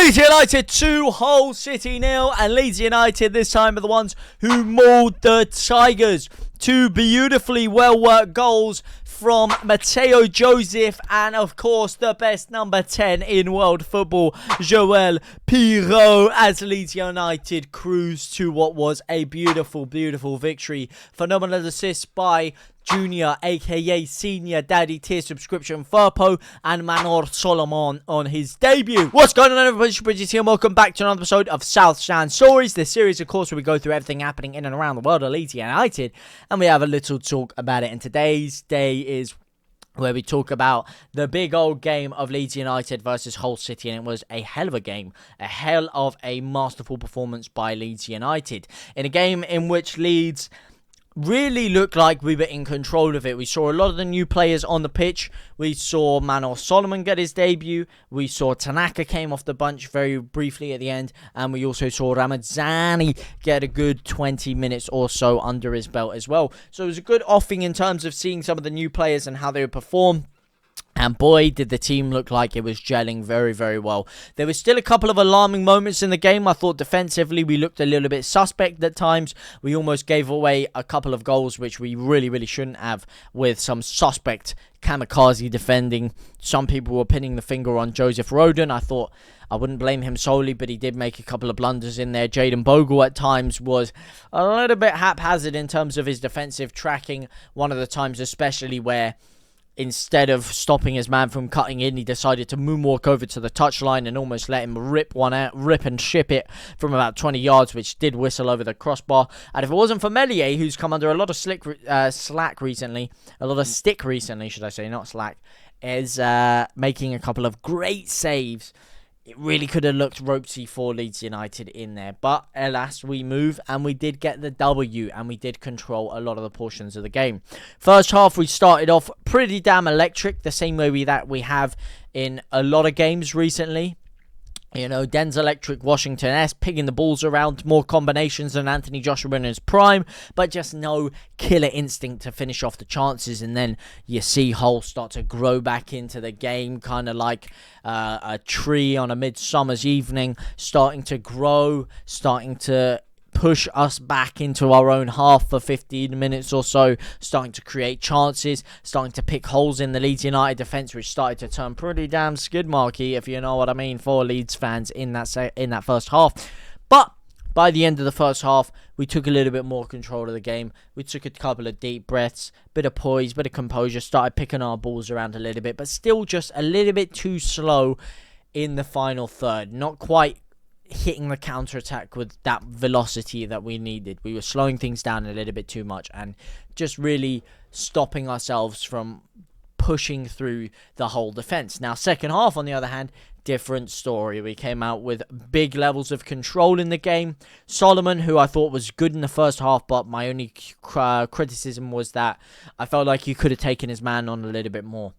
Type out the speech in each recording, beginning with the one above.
Leeds United 2, Hull City 0, and Leeds United this time are the ones who mauled the Tigers. Two beautifully well-worked goals from Matteo Joseph and, of course, the best number 10 in world football, Joel Piroes, as Leeds United cruised to what was a beautiful, beautiful victory. Phenomenal assist by Junior, aka Senior Daddy Tier Subscription Firpo, and Manor Solomon on his debut. What's going on, everybody? It's Bridges here. Welcome back to another episode of South Stand Stories. This series, of course, where we go through everything happening in and around the world of Leeds United, and we have a little talk about it. And today's day is where we talk about the big old game of Leeds United versus Hull City, and it was a hell of a game, a hell of a masterful performance by Leeds United in a game in which Leeds really looked like we were in control of it. We saw a lot of the new players on the pitch. We saw Manor Solomon get his debut. We saw Tanaka came off the bench very briefly at the end. And we also saw Ramazani get a good 20 minutes or so under his belt as well. So it was a good offing in terms of seeing some of the new players and how they would perform. And boy, did the team look like it was gelling very, very well. There was still a couple of alarming moments in the game. I thought defensively we looked a little bit suspect at times. We almost gave away a couple of goals, which we really, really shouldn't have, with some suspect kamikaze defending. Some people were pinning the finger on Joseph Rodon. I thought I wouldn't blame him solely, but he did make a couple of blunders in there. Jayden Bogle at times was a little bit haphazard in terms of his defensive tracking. One of the times especially where instead of stopping his man from cutting in, he decided to moonwalk over to the touchline and almost let him rip one out, rip and ship it from about 20 yards, which did whistle over the crossbar. And if it wasn't for Melier, who's come under a lot of slack recently, a lot of stick recently, should I say, not slack, is making a couple of great saves, it really could have looked ropesy for Leeds United in there. But alas, we move and we did get the W and we did control a lot of the portions of the game. First half, we started off pretty damn electric, the same way that we have in a lot of games recently. You know, Den's electric, Washington S, pigging the balls around, more combinations than Anthony Joshua in his prime, but just no killer instinct to finish off the chances. And then you see Hull start to grow back into the game, kind of like a tree on a midsummer's evening, starting to grow, starting to push us back into our own half for 15 minutes or so, starting to create chances, starting to pick holes in the Leeds United defence, which started to turn pretty damn skid marky, if you know what I mean, for Leeds fans in that first half. But by the end of the first half, we took a little bit more control of the game. We took a couple of deep breaths, bit of poise, bit of composure, started picking our balls around a little bit, but still just a little bit too slow in the final third. Not quite hitting the counter-attack with that velocity that we needed. We were slowing things down a little bit too much and just really stopping ourselves from pushing through the whole defense. Now, second half, on the other hand, different story. We came out with big levels of control in the game. Solomon, who I thought was good in the first half, but my only criticism was that I felt like he could have taken his man on a little bit more.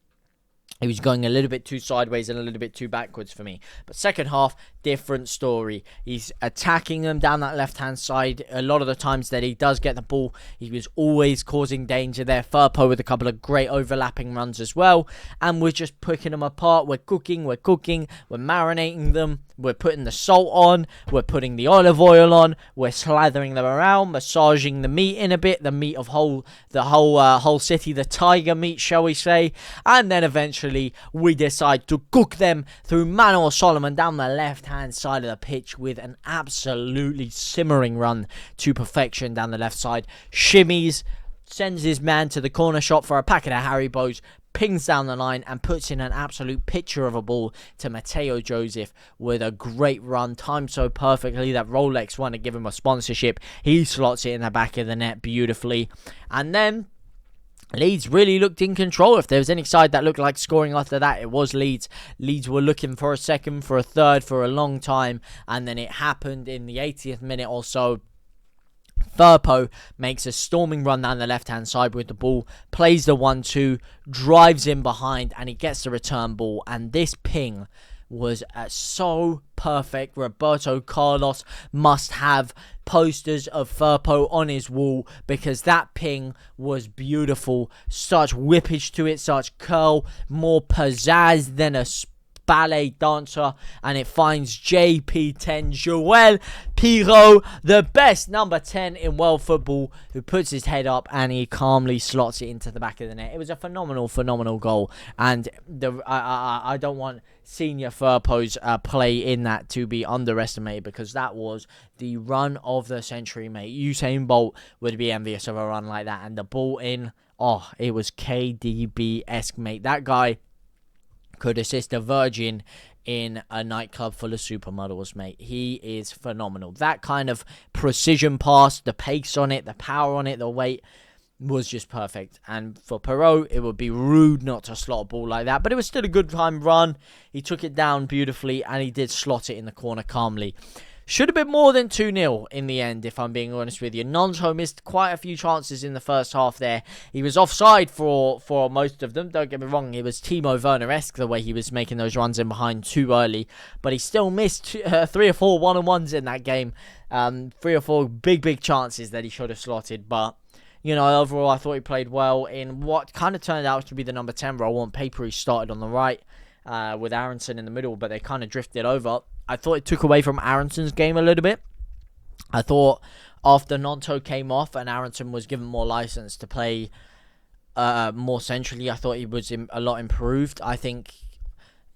He was going a little bit too sideways and a little bit too backwards for me. But second half, different story. He's attacking them down that left-hand side. A lot of the times that he does get the ball, he was always causing danger there. Firpo with a couple of great overlapping runs as well. And we're just picking them apart. We're cooking, we're marinating them. We're putting the salt on. We're putting the olive oil on. We're slathering them around, massaging the meat in a bit. The meat of Hull City, the tiger meat, shall we say. And then eventually we decide to cook them through Manor Solomon down the left-hand side of the pitch with an absolutely simmering run to perfection down the left side. Shimmies, sends his man to the corner shot for a packet of Haribos, pings down the line and puts in an absolute picture of a ball to Matteo Joseph with a great run, timed so perfectly that Rolex wanted to give him a sponsorship. He slots it in the back of the net beautifully. And then Leeds really looked in control. If there was any side that looked like scoring after that, it was Leeds. Leeds were looking for a second, for a third, for a long time. And then it happened in the 80th minute or so. Firpo makes a storming run down the left-hand side with the ball, plays the 1-2, drives in behind, and he gets the return ball. And this ping was so perfect. Roberto Carlos must have posters of Firpo on his wall because that ping was beautiful. Such whippage to it, such curl, more pizzazz than a ballet dancer, and it finds JP10 Joel Piroes, the best number 10 in world football, who puts his head up and he calmly slots it into the back of the net. It was a phenomenal goal, and I don't want senior Firpo's play in that to be underestimated, because that was the run of the century, mate. Usain Bolt would be envious of a run like that, and the ball in, oh, it was KDB-esque, mate. That guy could assist a virgin in a nightclub full of supermodels, mate. He is phenomenal. That kind of precision pass, the pace on it, the power on it, the weight was just perfect. And for Piroes, it would be rude not to slot a ball like that, but it was still a good time run. He took it down beautifully, and he did slot it in the corner calmly. Should have been more than 2-0 in the end, if I'm being honest with you. Nonto missed quite a few chances in the first half there. He was offside for most of them. Don't get me wrong, it was Timo Werner-esque the way he was making those runs in behind too early. But he still missed 3 or 4 one-on-ones in that game. 3 or 4 big chances that he should have slotted. But, you know, overall I thought he played well in what kind of turned out to be the number 10 role. On paper he started on the right with Aronson in the middle, but they kind of drifted over. I thought it took away from Aronson's game a little bit. I thought after Nonto came off and Aronson was given more license to play more centrally, I thought he was a lot improved. I think,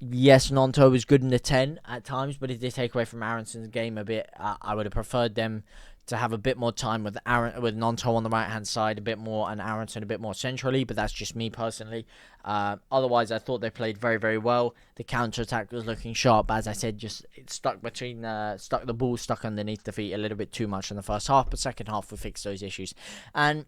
yes, Nonto was good in the 10 at times, but it did take away from Aronson's game a bit. I would have preferred them to have a bit more time with Nonto on the right-hand side a bit more, and Aronson a bit more centrally, but that's just me personally. Otherwise, I thought they played very well. The counter-attack was looking sharp. As I said, just it the ball stuck underneath the feet a little bit too much in the first half, but second half we fixed those issues. And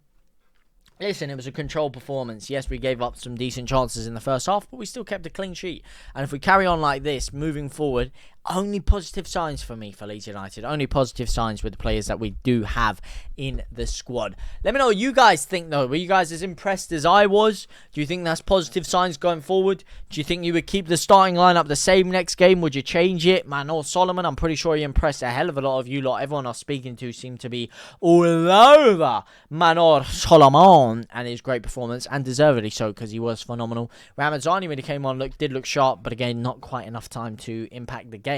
listen, it was a controlled performance. Yes, we gave up some decent chances in the first half, but we still kept a clean sheet. And if we carry on like this, moving forward, only positive signs for me for Leeds United. Only positive signs with the players that we do have in the squad. Let me know what you guys think, though. Were you guys as impressed as I was? Do you think that's positive signs going forward? Do you think you would keep the starting lineup the same next game? Would you change it? Manor Solomon, I'm pretty sure he impressed a hell of a lot of you lot. Everyone I was speaking to seemed to be all over Manor Solomon and his great performance, and deservedly so, because he was phenomenal. Ramazani, when he came on, did look sharp, but again, not quite enough time to impact the game.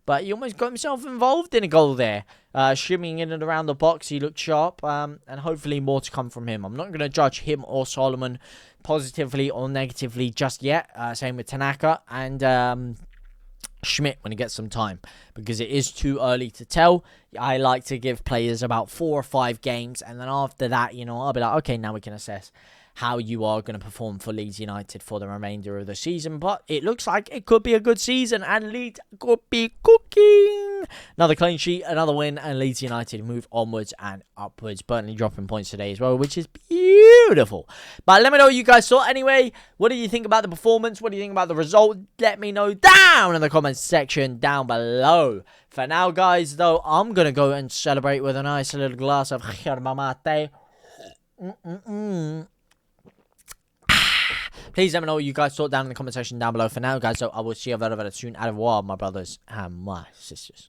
But he almost got himself involved in a goal there. Shimmying in and around the box, he looked sharp, and hopefully more to come from him. I'm not going to judge him or Solomon positively or negatively just yet. Same with Tanaka and Schmidt when he gets some time, because it is too early to tell. I like to give players about 4 or 5 games, and then after that, you know, I'll be like, okay, now we can assess how you are going to perform for Leeds United for the remainder of the season. But it looks like it could be a good season, and Leeds could be cooking. Another clean sheet, another win, and Leeds United move onwards and upwards. Burnley dropping points today as well, which is beautiful. But let me know what you guys thought anyway. What do you think about the performance? What do you think about the result? Let me know down in the comments section down below. For now, guys, though, I'm going to go and celebrate with a nice little glass of yerba mate. Please let me know what you guys thought down in the comment section down below. For now, guys, so I will see you very soon. Au revoir, my brothers and my sisters.